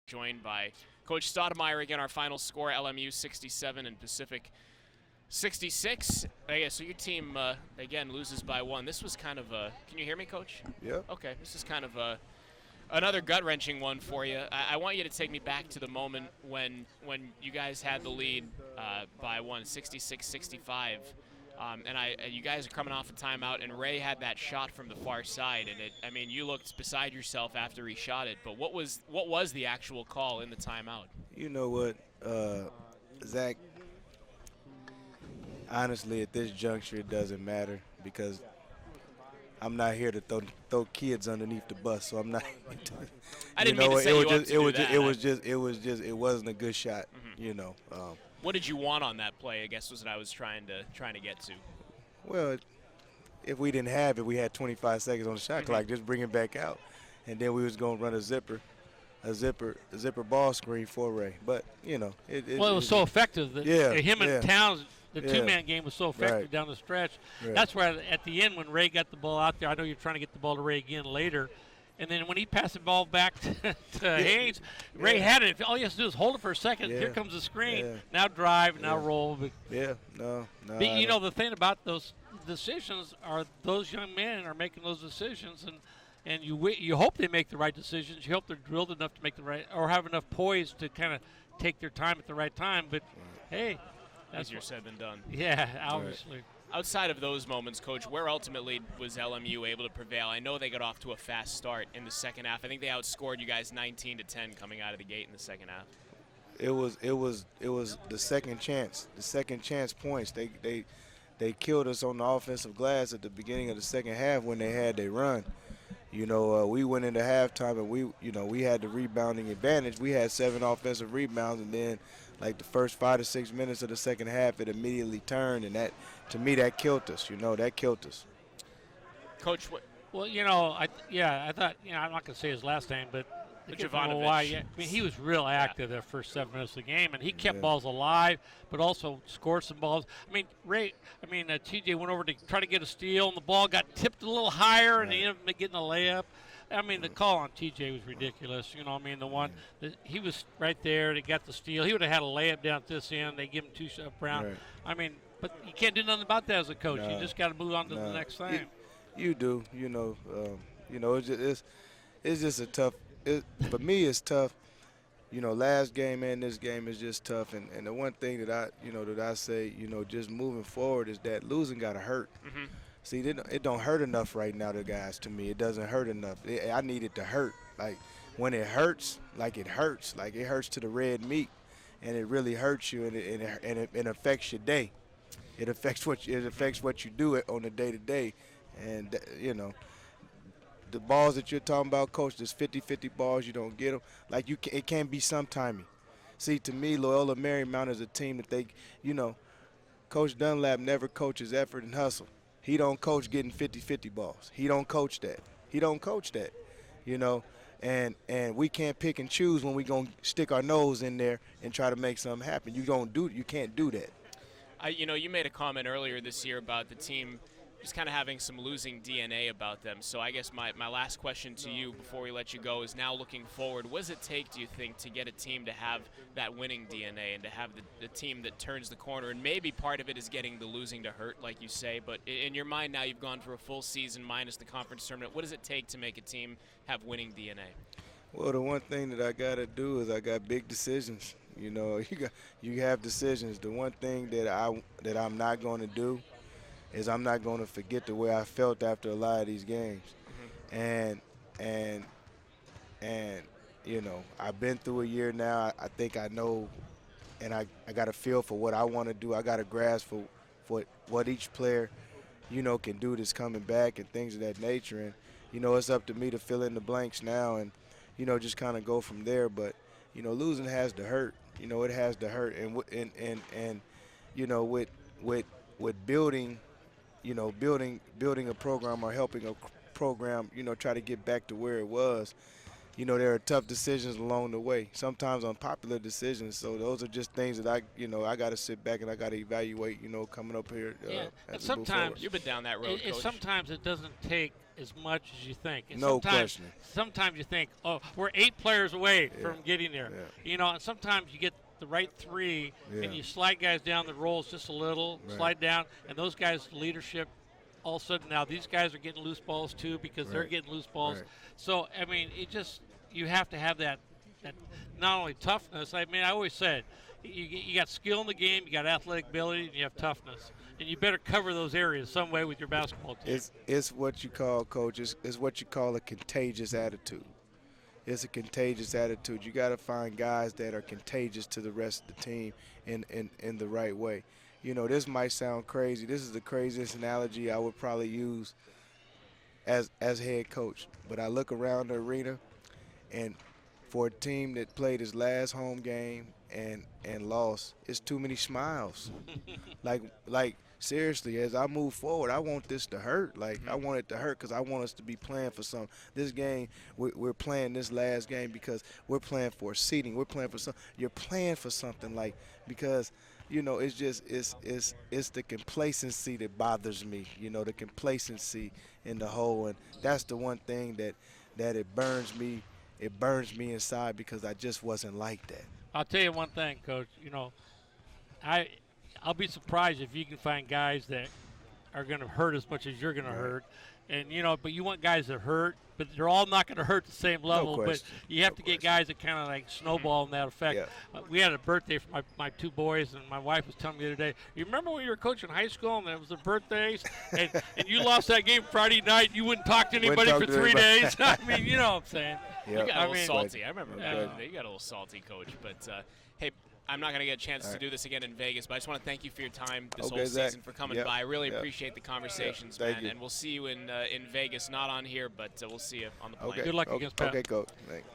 Joined by Coach Stoudamire again. Our final score: LMU 67 and Pacific 66. Yeah, so your team again loses by 1. This was kind of a. Can you hear me, Coach? Yep. Okay, this is kind of another gut-wrenching one for you. I want you to take me back to the moment when you guys had the lead by 1, 66-65. You guys are coming off a timeout, and Ray had that shot from the far side, and you looked beside yourself after he shot it. But what was the actual call in the timeout? You know what, Zach, honestly, at this juncture, it doesn't matter because I'm not here to throw kids underneath the bus, so I'm not. I didn't mean to say it wasn't a good shot, What did you want on that play? I guess was what I was trying to get to. Well, if we didn't have it, we had 25 seconds on the shot clock. Just bring it back out, and then we was gonna run a zipper ball screen for Ray. But it was so effective that him and Towns. The two-man game was so effective down the stretch. Right. That's where at the end when Ray got the ball out there, I know you're trying to get the ball to Ray again later. And then when he passed the ball back to Haynes, Ray had it. All he has to do is hold it for a second. Here comes the screen. Yeah. Now drive, now roll. No. But the thing about those decisions are those young men are making those decisions, and you hope they make the right decisions. You hope they're drilled enough to make the right, or have enough poise to kind of take their time at the right time. But, hey. That's easier said than done. Yeah, obviously. Right. Outside of those moments, Coach, where ultimately was LMU able to prevail? I know they got off to a fast start in the second half. I think they outscored you guys 19-10 coming out of the gate in the second half. It was the second chance points. They killed us on the offensive glass at the beginning of the second half when they had their run. We went into halftime and we had the rebounding advantage. We had 7 offensive rebounds, and then like the first 5 to 6 minutes of the second half, it immediately turned, and that, to me, that killed us. That killed us. Coach, what? Well, I thought, I'm not going to say his last name, but Jovanovic. He was real active the first 7 minutes of the game, and he kept balls alive, but also scored some balls. TJ went over to try to get a steal, and the ball got tipped a little higher, and he ended up getting a layup. The call on TJ was ridiculous. The one that he was right there, they got the steal. He would have had a layup down at this end. They give him 2 up round. Right. But you can't do nothing about that as a coach. You just got to move on to the next thing. You do. It's just a tough. For me, it's tough. Last game and this game is just tough. And the one thing that I say, just moving forward is that losing got to hurt. Mm-hmm. See, it don't hurt enough right now, the guys, to me. It doesn't hurt enough. I need it to hurt. Like, when it hurts, it hurts to the red meat, and it really hurts you, and it affects your day. It affects what you do on a day-to-day. And, the balls that you're talking about, Coach, there's 50-50 balls, you don't get them. It can't be some timing. See, to me, Loyola Marymount is a team that Coach Dunlap never coaches effort and hustle. He don't coach getting 50-50 balls. He don't coach that. And we can't pick and choose when we gonna stick our nose in there and try to make something happen. You can't do that. You made a comment earlier this year about the team just kind of having some losing DNA about them. So I guess my last question to you before we let you go is, now looking forward, what does it take, do you think, to get a team to have that winning DNA and to have the team that turns the corner? And maybe part of it is getting the losing to hurt, like you say, but in your mind now you've gone for a full season minus the conference tournament. What does it take to make a team have winning DNA? Well, the one thing that I got to do is I got big decisions. You have decisions. The one thing that I'm not going to do is I'm not going to forget the way I felt after a lot of these games. Mm-hmm. And I've been through a year now. I think I know, and I got a feel for what I want to do. I got a grasp for what each player, can do that's coming back and things of that nature. And, it's up to me to fill in the blanks now and, just kind of go from there. But, losing has to hurt. It has to hurt. And with building a program or helping a program, try to get back to where it was, there are tough decisions along the way, sometimes unpopular decisions. So those are just things that I got to sit back and I got to evaluate, coming up here. And sometimes you've been down that road, Coach. Sometimes it doesn't take as much as you think. And no question. Sometimes you think, oh, we're 8 players away from getting there. Yeah. And sometimes you get the right 3, and you slide guys down the rolls just a little, slide down, and those guys' leadership. All of a sudden now these guys are getting loose balls too because they're getting loose balls. Right. So I mean, you have to have that not only toughness. I mean, I always said you got skill in the game, you got athletic ability, and you have toughness, and you better cover those areas some way with your basketball team. It's what you call, Coach. It's what you call a contagious attitude. It's a contagious attitude. You got to find guys that are contagious to the rest of the team in the right way. This might sound crazy. This is the craziest analogy I would probably use as head coach. But I look around the arena, and for a team that played his last home game and lost, it's too many smiles. like seriously, as I move forward, I want this to hurt. I want it to hurt because I want us to be playing for something. This game, we're playing this last game because we're playing for seeding. We're playing for something. You're playing for something, because – it's just it's the complacency that bothers me. The complacency in the whole, and that's the one thing that it burns me. It burns me inside because I just wasn't like that. I'll tell you one thing, Coach. I'll be surprised if you can find guys that are going to hurt as much as you're going to hurt, and but you want guys that hurt. But they're all not going to hurt the same level. But you have to get guys that kind of snowball in that effect. Yeah. We had a birthday for my 2 boys, and my wife was telling me the other day, you remember when you were coaching high school and it was the birthdays, and you lost that game Friday night, you wouldn't talk to anybody for 3 days? I mean, you know what I'm saying. You got a little salty. I remember you got a little salty, Coach. But, hey, I'm not going to get a chance to do this again in Vegas, but I just want to thank you for your time this whole season, for coming by. I really appreciate the conversations, man. And we'll see you in Vegas, not on here, but we'll see you on the plane. Good luck against Pat. Okay, Coach. Thanks.